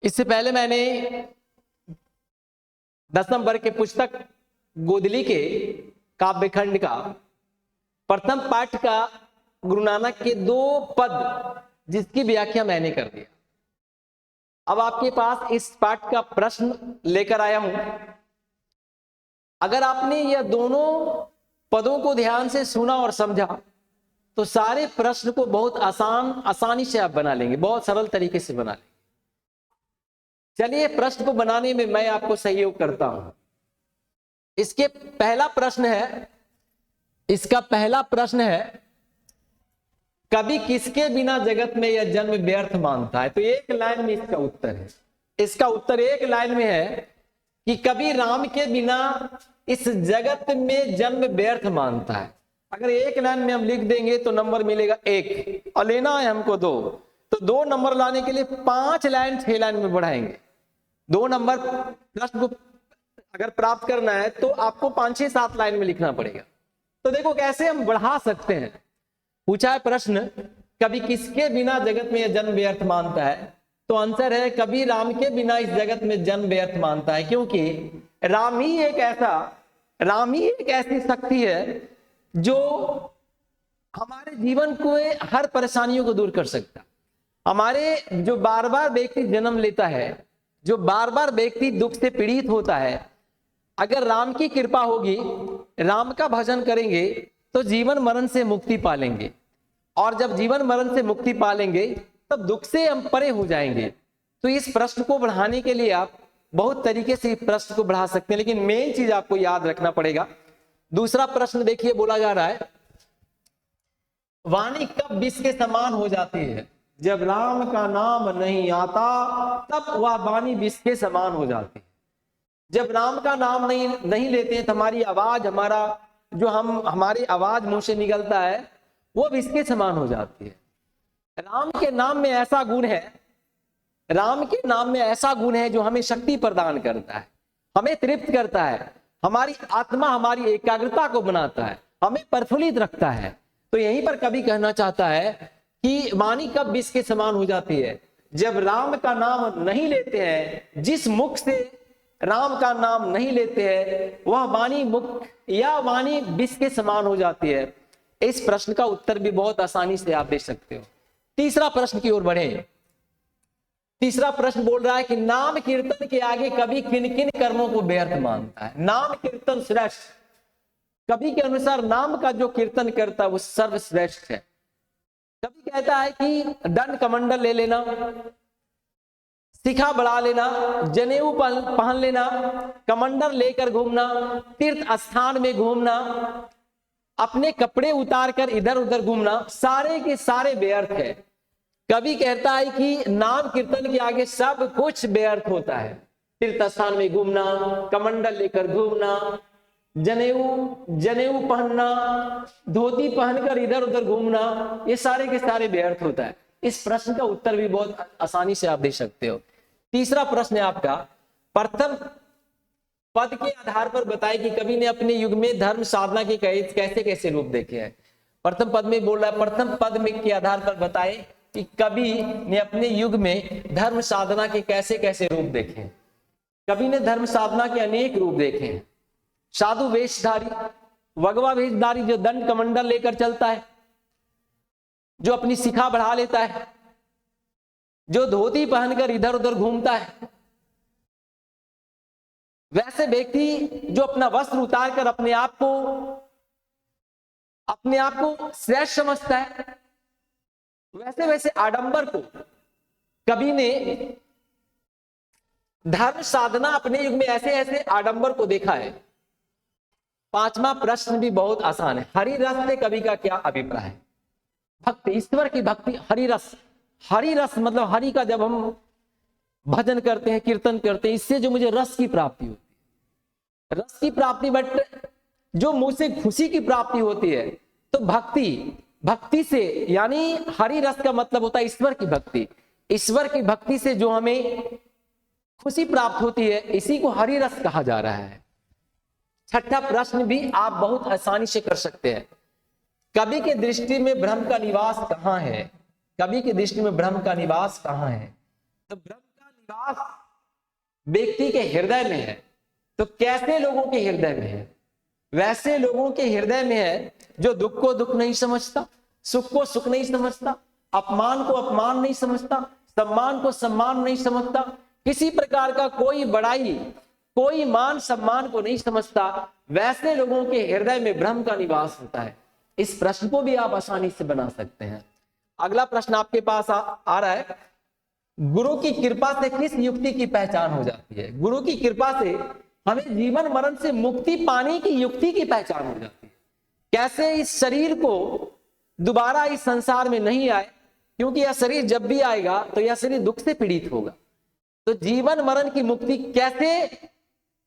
इससे पहले मैंने 10वीं वर्ग के पुस्तक गोदली के काव्यखंड का प्रथम पाठ का गुरु नानक के 2 पद जिसकी व्याख्या मैंने कर दिया। अब आपके पास इस पाठ का प्रश्न लेकर आया हूं। अगर आपने यह दोनों पदों को ध्यान से सुना और समझा तो सारे प्रश्न को बहुत आसानी से आप बना लेंगे, बहुत सरल तरीके से बना लेंगे। चलिए प्रश्न को बनाने में मैं आपको सहयोग करता हूं। इसका पहला प्रश्न है कभी किसके बिना जगत में यह जन्म व्यर्थ मानता है। तो एक लाइन में इसका उत्तर है। इसका उत्तर एक लाइन में है कि कभी राम के बिना इस जगत में जन्म व्यर्थ मानता है। अगर एक लाइन में हम लिख देंगे तो नंबर मिलेगा 1 और लेना है हमको 2, तो 2 नंबर लाने के लिए 5 लाइन 6 लाइन में बढ़ाएंगे। 2 नंबर प्रश्न को अगर प्राप्त करना है तो आपको 5, 6, 7 लाइन में लिखना पड़ेगा। तो देखो कैसे हम बढ़ा सकते हैं। पूछा है प्रश्न कभी किसके बिना जगत में यह जन्म व्यर्थ मानता है, तो आंसर है कभी राम के बिना इस जगत में जन्म व्यर्थ मानता है, क्योंकि राम ही एक ऐसी शक्ति है जो हमारे जीवन को हर परेशानियों को दूर कर सकता है। हमारे जो बार बार व्यक्ति जन्म लेता है, जो बार बार व्यक्ति दुख से पीड़ित होता है, अगर राम की कृपा होगी, राम का भजन करेंगे तो जीवन मरण से मुक्ति पालेंगे। और जब जीवन मरण से मुक्ति पालेंगे तब दुख से हम परे हो जाएंगे। तो इस प्रश्न को बढ़ाने के लिए आप बहुत तरीके से प्रश्न को बढ़ा सकते हैं, लेकिन मेन चीज आपको याद रखना पड़ेगा। दूसरा प्रश्न देखिए, बोला जा रहा है वाणी कब विष के समान हो जाती है। जब राम का नाम नहीं आता तब वह वाणी विष के समान हो जाती है। जब राम का नाम नहीं लेते हैं तो हमारी आवाज, हमारी आवाज मुंह से निकलता है वो विष के समान हो जाती है। राम के नाम में ऐसा गुण है जो हमें शक्ति प्रदान करता है, हमें तृप्त करता है, हमारी आत्मा, हमारी एकाग्रता को बनाता है, हमें प्रफुल्लित रखता है। तो यहीं पर कवि कहना चाहता है कि वाणी कब विष के समान हो जाती है। जब राम का नाम नहीं लेते हैं, जिस मुख से राम का नाम नहीं लेते हैं वह वाणी विष के समान हो जाती है। इस प्रश्न का उत्तर भी बहुत आसानी से आप दे सकते हो। तीसरा प्रश्न की ओर बढ़े। तीसरा प्रश्न बोल रहा है कि नाम कीर्तन के आगे कवि किन किन कर्मों को व्यर्थ मानता है। नाम कीर्तन श्रेष्ठ, कवि के अनुसार नाम का जो कीर्तन करता है वो सर्वश्रेष्ठ है। कवि कहता है कि दंड कमंडल ले लेना, शिखा बढ़ा लेना, जनेऊ पहन लेना, कमंडल लेकर घूमना, तीर्थ स्थान में घूमना, अपने कपड़े उतार कर इधर उधर घूमना, सारे के सारे व्यर्थ है। कवि कहता है कि नाम कीर्तन के आगे सब कुछ व्यर्थ होता है। तीर्थ स्थान में घूमना, कमंडल लेकर घूमना, जनेऊ पहनना, धोती पहनकर इधर उधर घूमना, ये सारे के सारे व्यर्थ होता है। इस प्रश्न का उत्तर भी बहुत आसानी से आप दे सकते हो। तीसरा प्रश्न है आपका, प्रथम पद के आधार पर बताए कि कवि ने अपने युग में धर्म साधना के कैसे कैसे रूप देखे हैं। प्रथम पद में बोल रहा है, प्रथम पद में के आधार पर बताए कि कवि ने अपने युग में धर्म साधना के कैसे कैसे रूप देखे हैं। कवि ने धर्म साधना के अनेक रूप देखे हैं। साधु वेशधारी, वगवा वेशधारी जो दंड कमंडल लेकर चलता है, जो अपनी शिखा बढ़ा लेता है, जो धोती पहनकर इधर उधर घूमता है, वैसे व्यक्ति जो अपना वस्त्र उतार कर अपने आप को श्रेष्ठ समझता है, वैसे आडंबर को कवि ने धर्म साधना अपने युग में ऐसे आडंबर को देखा है। पांचवा प्रश्न भी बहुत आसान है। हरि रस से कवि का क्या अभिप्राय है। भक्ति, ईश्वर की भक्ति, हरि रस मतलब हरि का जब हम भजन करते हैं, कीर्तन करते हैं, इससे जो मुझे रस की प्राप्ति होती है, रस की प्राप्ति, बट जो मुझसे खुशी की प्राप्ति होती है, तो भक्ति से, यानी हरि रस का मतलब होता है ईश्वर की भक्ति। ईश्वर की भक्ति से जो हमें खुशी प्राप्त होती है, इसी को हरि रस कहा जा रहा है। छठा प्रश्न भी आप बहुत आसानी से कर सकते हैं। कवि के दृष्टि में ब्रह्म का निवास कहाँ है। कवि की दृष्टि में ब्रह्म का निवास कहाँ है। तो ब्रह्म का विकास व्यक्ति के हृदय में है, तो कैसे लोगों के हृदय में है? वैसे लोगों के हृदय में है जो दुख को दुख नहीं समझता, सुख को सुख नहीं समझता, अपमान को अपमान नहीं समझता, सम्मान को सम्मान नहीं समझता, किसी प्रकार का कोई बड़ाई, कोई मान सम्मान को नहीं समझता। वैसे लोगों के हृदय में भ्रम का निवास होता है। इस प्रश्न को भी आप आसानी से बना सकते हैं। अगला प्रश्न आपके पास आ रहा है, गुरु की कृपा से किस युक्ति की पहचान हो जाती है? गुरु की कृपा से हमें जीवन मरण से मुक्ति पाने की युक्ति की पहचान हो जाती है। कैसे इस शरीर को दोबारा इस संसार में नहीं आए, क्योंकि यह शरीर जब भी आएगा तो यह शरीर दुख से पीड़ित होगा। तो जीवन मरण की मुक्ति कैसे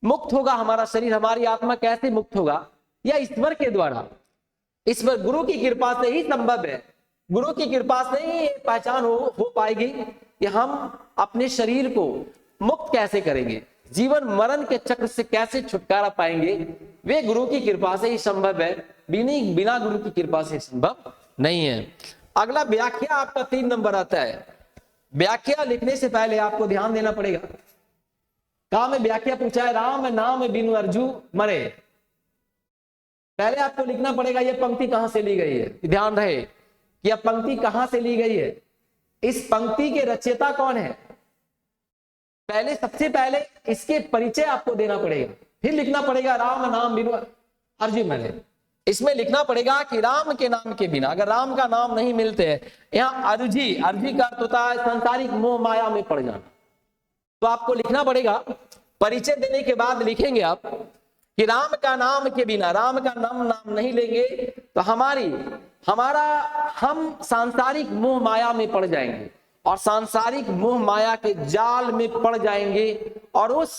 मुक्त होगा हमारा शरीर, हमारी आत्मा कैसे मुक्त होगा? यह ईश्वर के द्वारा, ईश्वर गुरु की कृपा से ही संभव है। गुरु की कृपा से ही पहचान हो पाएगी कि हम अपने शरीर को मुक्त कैसे करेंगे, जीवन मरण के चक्र से कैसे छुटकारा पाएंगे। वे गुरु की कृपा से ही संभव है, बिना गुरु की कृपा से संभव नहीं है। अगला व्याख्या आपका 3 नंबर आता है। व्याख्या लिखने से पहले आपको ध्यान देना पड़ेगा। काम में व्याख्या पूछा है, राम नाम बिनु अर्जु मरे। पहले आपको लिखना पड़ेगा यह पंक्ति कहां से ली गई है। ध्यान रहे कि यह पंक्ति कहां से ली गई है, इस पंक्ति के रचयिता कौन है। पहले सबसे पहले इसके परिचय आपको देना पड़ेगा, फिर लिखना पड़ेगा राम नाम बिनु अर्जु मरे। इसमें लिखना पड़ेगा कि राम के नाम के बिना, अगर राम का नाम नहीं मिलते हैं, यहाँ अर्जी का अर्थ होता है सांसारिक मोह माया में पड़ जाना। तो आपको लिखना पड़ेगा, परिचय देने के बाद लिखेंगे आप कि राम का नाम के बिना, राम का नाम नहीं लेंगे तो हम सांसारिक मोह माया में पड़ जाएंगे और सांसारिक मोह माया के जाल में पड़ जाएंगे और उस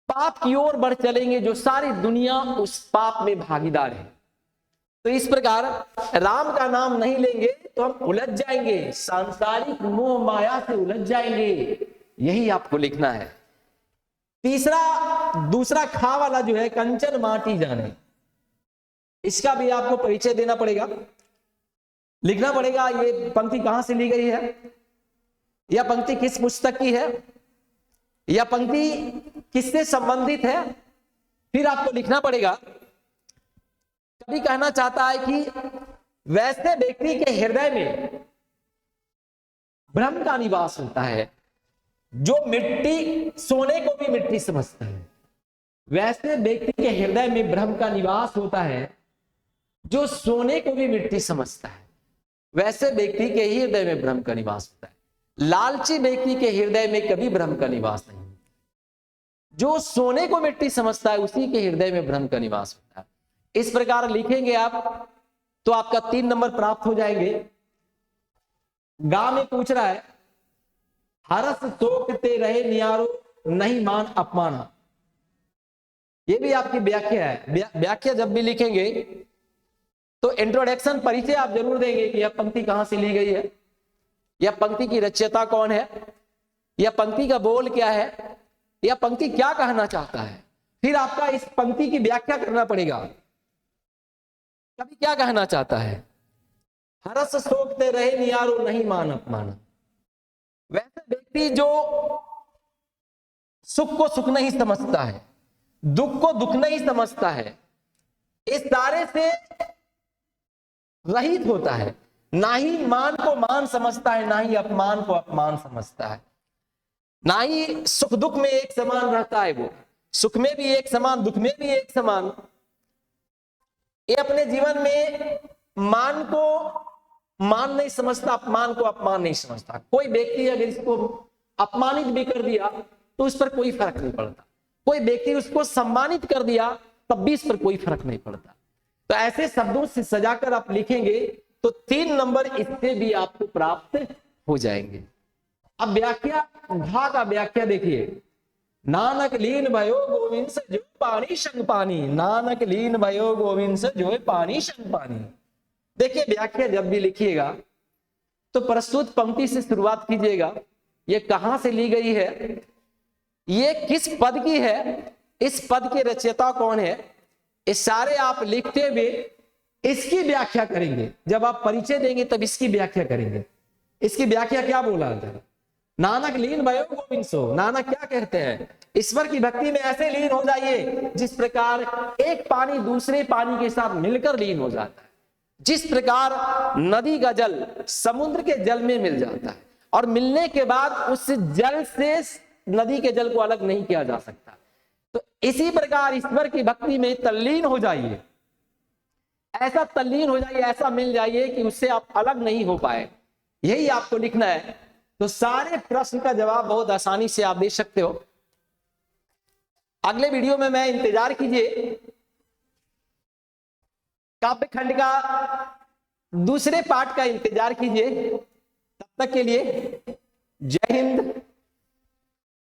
पाप की ओर बढ़ चलेंगे जो सारी दुनिया उस पाप में भागीदार है। तो इस प्रकार राम का नाम नहीं लेंगे तो हम उलझ जाएंगे, सांसारिक मोह माया से उलझ जाएंगे। यही आपको लिखना है। दूसरा खा वाला जो है, कंचन माटी जाने, इसका भी आपको परिचय देना पड़ेगा। लिखना पड़ेगा ये पंक्ति कहां से ली गई है, यह पंक्ति किस पुस्तक की है, यह पंक्ति किससे संबंधित है। फिर आपको लिखना पड़ेगा, कभी कहना चाहता है कि वैसे व्यक्ति के हृदय में भ्रम का निवास होता है जो मिट्टी, सोने को भी मिट्टी समझता है। वैसे व्यक्ति के हृदय में भ्रम का निवास होता है जो सोने को भी मिट्टी समझता है। वैसे व्यक्ति के ही हृदय में भ्रम का निवास होता है। लालची व्यक्ति के हृदय में कभी भ्रम का निवास नहीं। जो सोने को मिट्टी समझता है उसी के हृदय में भ्रम का निवास होता है। इस प्रकार लिखेंगे आप तो आपका 3 नंबर प्राप्त हो जाएंगे। गा में पूछ रहा है, हरस शोकते रहे नियारो नहीं मान अपमाना। ये भी आपकी व्याख्या है। व्याख्या जब भी लिखेंगे तो इंट्रोडक्शन, परिचय आप जरूर देंगे कि यह पंक्ति कहां से ली गई है, यह पंक्ति की रचयिता कौन है, यह पंक्ति का बोल क्या है, यह पंक्ति क्या कहना चाहता है। फिर आपका इस पंक्ति की व्याख्या करना पड़ेगा, कभी क्या कहना चाहता है। हरस शोकते रहे नियारो नहीं मान अपमाना। वैसे व्यक्ति जो सुख को सुख नहीं समझता है, दुख को दुख नहीं समझता है, इस सारे से रहित होता है, ना ही मान को मान समझता है, ना ही अपमान को अपमान समझता है, ना ही सुख दुख में एक समान रहता है। वो सुख में भी एक समान, दुख में भी एक समान। ये अपने जीवन में मान को मान नहीं समझता, अपमान को अपमान नहीं समझता। कोई व्यक्ति अगर इसको अपमानित भी कर दिया तो उस पर कोई फर्क नहीं पड़ता, कोई व्यक्ति उसको सम्मानित कर दिया तब भी इस पर कोई फर्क नहीं पड़ता। तो ऐसे शब्दों से सजाकर आप लिखेंगे तो 3 नंबर इससे भी आपको प्राप्त हो जाएंगे। अब व्याख्या, घा का व्याख्या देखिए, नानक लीन भयो गोविंद से जो पानी संग पानी, नानक लीन भयो गोविंद से जो पानी संग पानी। देखिए व्याख्या जब भी लिखिएगा तो प्रस्तुत पंक्ति से शुरुआत कीजिएगा। ये कहां से ली गई है, ये किस पद की है, इस पद के रचयिता कौन है, इस सारे आप लिखते हुए इसकी व्याख्या करेंगे। जब आप परिचय देंगे तब इसकी व्याख्या करेंगे। इसकी व्याख्या क्या बोला था, नानक लीन भयो गोविंद सो। नानक क्या कहते हैं, ईश्वर की भक्ति में ऐसे लीन हो जाइए जिस प्रकार एक पानी दूसरे पानी के साथ मिलकर लीन हो जाता है, जिस प्रकार नदी का जल समुद्र के जल में मिल जाता है और मिलने के बाद उस जल से नदी के जल को अलग नहीं किया जा सकता। तो इसी प्रकार ईश्वर की भक्ति में तल्लीन हो जाइए, ऐसा तल्लीन हो जाइए, ऐसा मिल जाइए कि उससे आप अलग नहीं हो पाए। यही आपको लिखना है। तो सारे प्रश्न का जवाब बहुत आसानी से आप दे सकते हो। अगले वीडियो में मैं इंतजार कीजिए, काव्य खंड का दूसरे पार्ट का इंतजार कीजिए। तब तक के लिए जय हिंद,